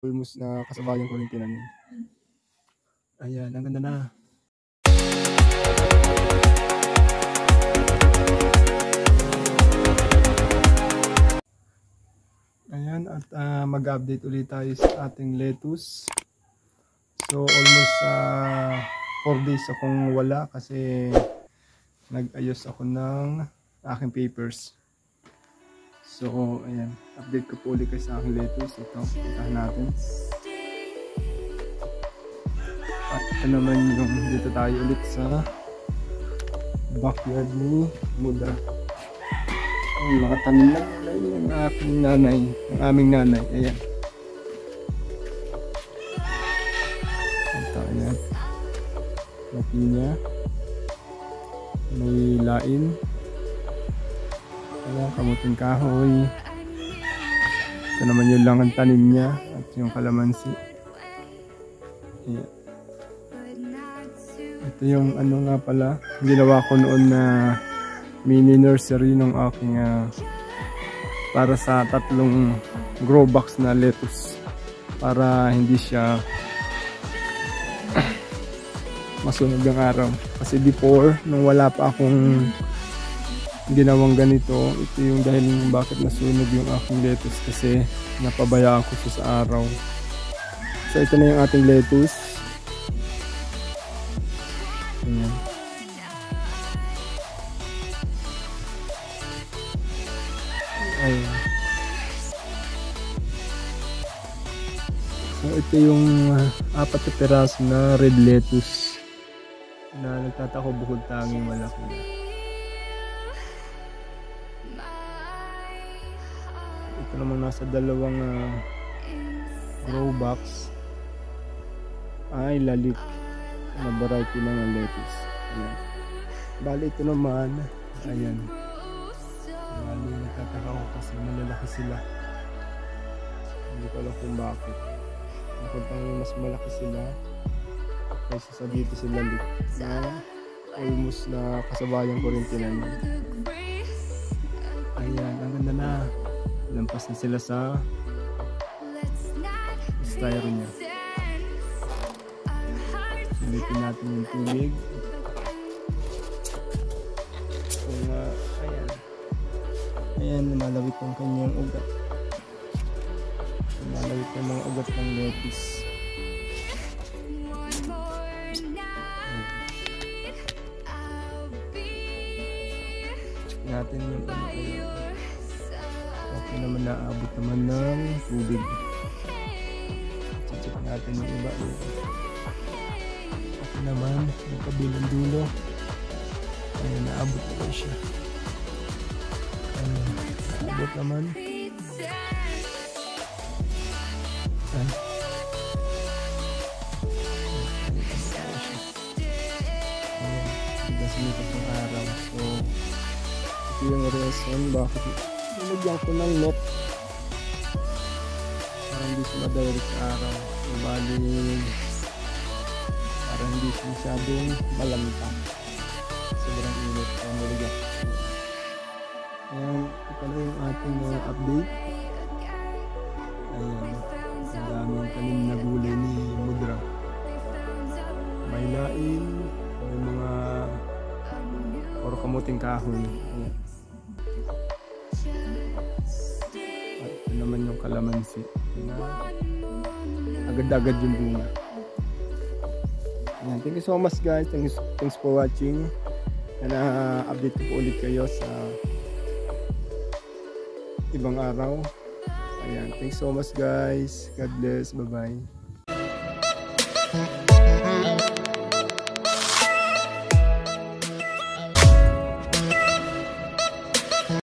Almost na kasabayan ko rin tinanim. Ayan, ang ganda na. Ayan, at mag-update ulit tayo sa ating lettuce. So almost 4 days akong wala kasi nag-ayos ako ng aking papers. So ayan, update ko po ulit kayo sa aking lettuce. Ito, puntahan natin. At ito naman yung dito tayo ulit sa backyard ni Mudra. Ang mga tanim na gulay ng aking nanay, ng aming nanay. Ayan. Ito, ayan. May pinya. May lain. Ayan, kamuting kahoy. Ito naman yun lang ang tanim niya. At yung kalamansi. Ayan. Ito yung ano nga pala, ginawa ko noon na mini nursery ng aking para sa 3 grow box na lettuce para hindi siya masunog ng araw. Kasi before, nung wala pa akong ginawang ganito, ito yung dahil bakit nasunog yung aking lettuce, kasi napabayaan ko siya sa araw. So ito na yung ating lettuce. Ayan. Ayan. So ito yung 4 na piraso na red lettuce na nagtatako bukod tanging malaki na. Ito naman nasa 2 grow box ay lalik na variety ng lettuce. Ayan. Bali ito naman, ayan. Bali nagtataka ko kasi malalaki sila. Hindi ko alam kung bakit. Nakuntang mas malaki sila kaysa sa dito sila lit na almost na kasabayan ko rin tinanim. Ayan, ang ganda na. Lampas na sila sa styro niya. Sulitin natin yung tubig. Kung ayan. Ayan, lumalawit ang kanyang ugat. Lumalawit ang mga ugat ng lettuce. Check natin yung okay naman, naabot naman ng tubig. Check natin yung iba. Okay naman, yung kabilang dulo. Ayan, naabot na siya. Ayan, naabot naman. Ayan. Bigas nito pang araw. So, ito yung reason bakit nilagyan ko ng net para hindi siya madirect sa araw. So, bali para hindi siya masyadong malamita. Sobrang init. Kaya nilagyan ko. Ayan, ito na yung ating update. Ayan, ang daming tanim na gulay ni Mudra. May lain, may mga or kamuting kahoy. Ayan. At ito naman yung kalamansi na agad-agad yung bunga. Ayan, thank you so much guys. Thanks for watching. And update ko po ulit kayo sa ibang araw. Ayan, thanks so much guys. God bless. Bye bye.